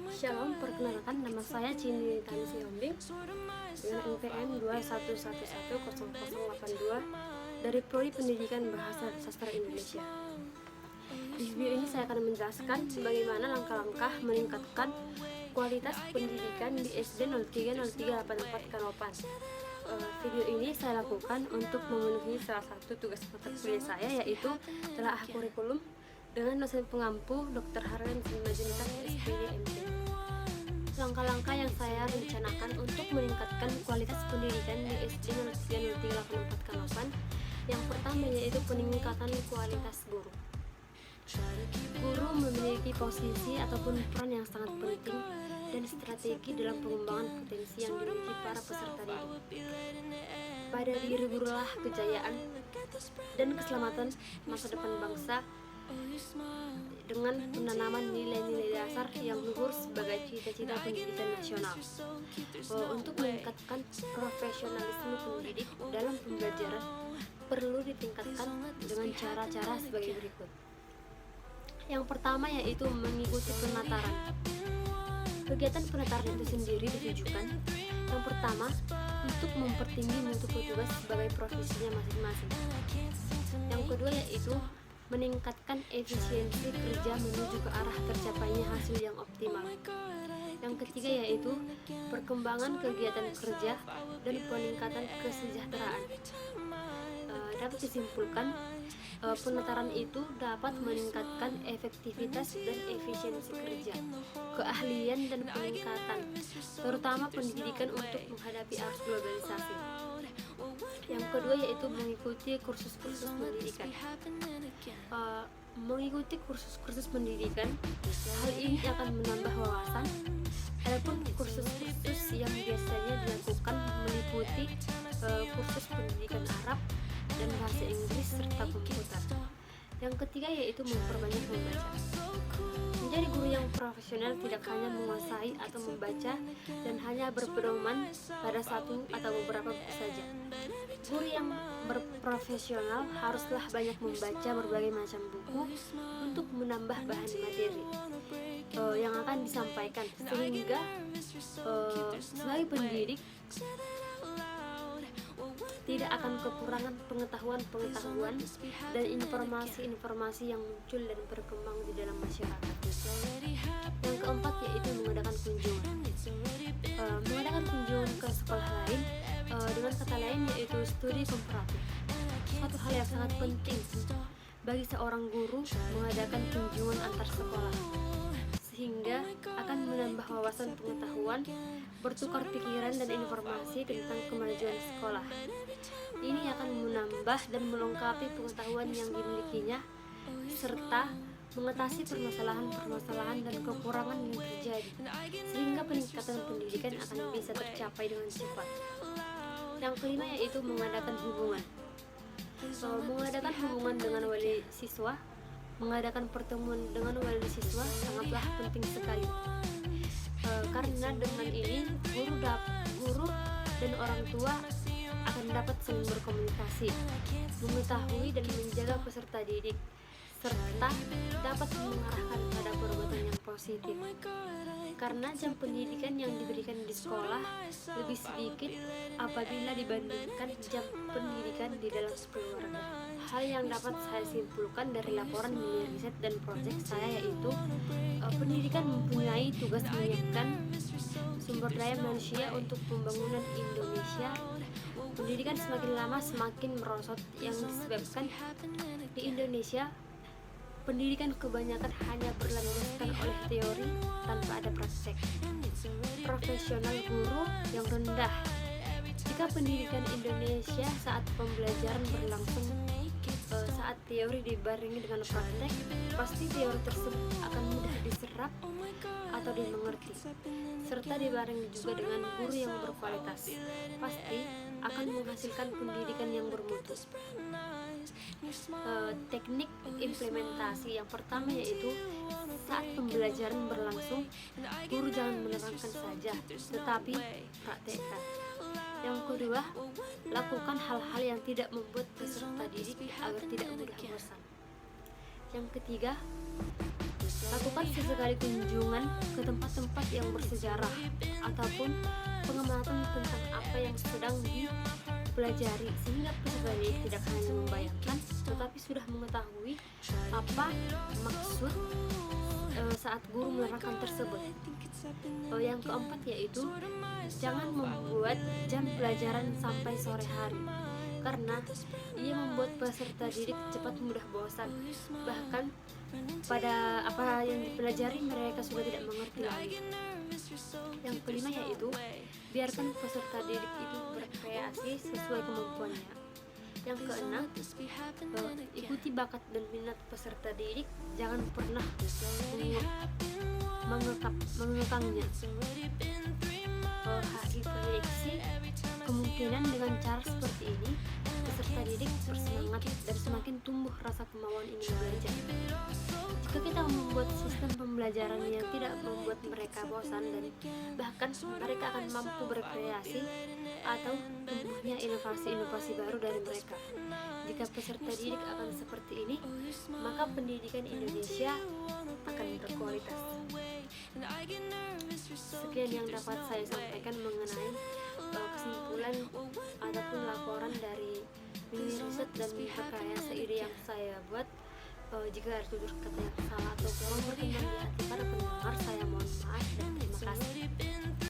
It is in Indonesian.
Shalom, perkenalkan nama saya Cini Tani Siombing dengan NPM 211100082 dari Prodi Pendidikan Bahasa dan Sastra Indonesia. Di video ini saya akan menjelaskan bagaimana langkah-langkah meningkatkan kualitas pendidikan di SD 030384 Kanopan. Video ini saya lakukan untuk memenuhi salah satu tugas mata kuliah saya, yaitu telaah kurikulum dengan dosen pengampu Dr. Harlen Simajunita SPD MT. Langkah-langkah yang saya rencanakan untuk meningkatkan kualitas pendidikan di SD 030384 Kanopan. Yang pertama yaitu peningkatan kualitas guru. Guru memiliki posisi ataupun peran yang sangat penting dan strategi dalam pengembangan potensi yang dimiliki para peserta didik. Pada diri gurulah kejayaan dan keselamatan masa depan bangsa dengan penanaman nilai-nilai dasar yang luhur sebagai cita-cita pendidikan nasional. Untuk meningkatkan profesionalisme pendidik dalam pembelajaran perlu ditingkatkan dengan cara-cara sebagai berikut. Yang pertama yaitu mengikuti penataran. Kegiatan penataran itu sendiri ditujukan yang pertama untuk mempertinggi mutu petugas sebagai profesinya masing-masing. Yang kedua yaitu meningkatkan efisiensi kerja menuju ke arah tercapainya hasil yang optimal. Yang ketiga yaitu perkembangan kegiatan kerja dan peningkatan kesejahteraan. Dapat disimpulkan penataran itu dapat meningkatkan efektivitas dan efisiensi kerja, keahlian dan peningkatan, terutama pendidikan untuk menghadapi arus globalisasi. Yang kedua yaitu mengikuti kursus-kursus pendidikan. Mengikuti kursus-kursus pendidikan, hal ini akan menambah wawasan. Adapun kursus-kursus yang biasanya dilakukan meliputi kursus pendidikan Arab dan bahasa Inggris serta komputer. Yang ketiga yaitu memperbanyak membaca. Menjadi guru yang profesional tidak hanya menguasai atau membaca dan hanya berpedoman pada satu atau beberapa buku saja. Guru yang berprofesional haruslah banyak membaca berbagai macam buku untuk menambah bahan materi yang akan disampaikan, sehingga sebagai pendidik tidak akan kekurangan pengetahuan dan informasi-informasi yang muncul dan berkembang di dalam masyarakat. Yang keempat yaitu mengadakan kunjungan. Mengadakan kunjungan ke sekolah lain, dengan kata lain yaitu studi komparatif. Suatu hal yang sangat penting bagi seorang guru mengadakan kunjungan antar sekolah, sehingga akan menambah wawasan pengetahuan, bertukar pikiran dan informasi tentang kemajuan sekolah. Ini akan menambah dan melengkapi pengetahuan yang dimilikinya, serta mengatasi permasalahan-permasalahan dan kekurangan yang terjadi, sehingga peningkatan pendidikan akan bisa tercapai dengan cepat. Yang kelima yaitu mengadakan hubungan. Mengadakan hubungan dengan wali siswa. Mengadakan pertemuan dengan wali siswa sangatlah penting sekali, karena dengan ini guru dan orang tua akan dapat saling berkomunikasi, mengetahui dan menjaga peserta didik, serta dapat mengarahkan pada perbuatan yang positif. Karena jam pendidikan yang diberikan di sekolah lebih sedikit apabila dibandingkan jam pendidikan di dalam keluarga. Hal yang dapat saya simpulkan dari laporan mini riset dan proyek saya yaitu pendidikan mempunyai tugas menyiapkan sumber daya manusia untuk pembangunan Indonesia. Pendidikan semakin lama semakin merosot yang disebabkan di Indonesia pendidikan kebanyakan hanya berlandaskan oleh teori tanpa ada praktek. Profesional guru yang rendah. Jika pendidikan Indonesia saat pembelajaran berlangsung saat teori dibarengi dengan praktek, pasti teori tersebut akan mudah diserap atau dimengerti, serta dibarengi juga dengan guru yang berkualitas, pasti akan menghasilkan pendidikan yang bermutu. Teknik implementasi yang pertama yaitu saat pembelajaran berlangsung, guru jangan menerangkan saja, tetapi praktekkan. Yang kedua, lakukan hal-hal yang tidak membuat peserta didik agar tidak mudah bosan. Yang ketiga, Lakukan sesekali kunjungan ke tempat-tempat yang bersejarah ataupun pengamatan tentang apa yang sedang dipelajari, sehingga peserta didik tidak hanya membayangkan tetapi sudah mengetahui apa maksud saat guru menerangkan tersebut. Yang keempat yaitu jangan membuat jam pelajaran sampai sore hari, karena ia membuat peserta didik cepat mudah bosan. Bahkan pada apa yang dipelajari mereka sudah tidak mengerti lagi. Yang kelima yaitu biarkan peserta didik itu berkreasi sesuai kemampuannya. Yang keenam, ikuti bakat dan minat peserta didik, jangan pernah mengekangnya. Hari prediksi kemungkinan dengan cara seperti ini peserta didik bersemangat dan semakin tumbuh rasa kemauan ingin belajar. Jika kita membuat sistem pembelajaran yang tidak membuat mereka bosan dan bahkan mereka akan mampu berkreasi atau tumbuhnya inovasi-inovasi baru dari mereka. Jika peserta didik akan seperti ini, maka pendidikan Indonesia akan berkualitas. Sekian yang dapat saya sampaikan mengenai kesimpulan ataupun laporan dari mini riset dan rekayasa ide yang saya buat. Jika ada tutur kata yang salah atau kurang berkenan di hati para pendengar, saya mohon maaf dan terima kasih.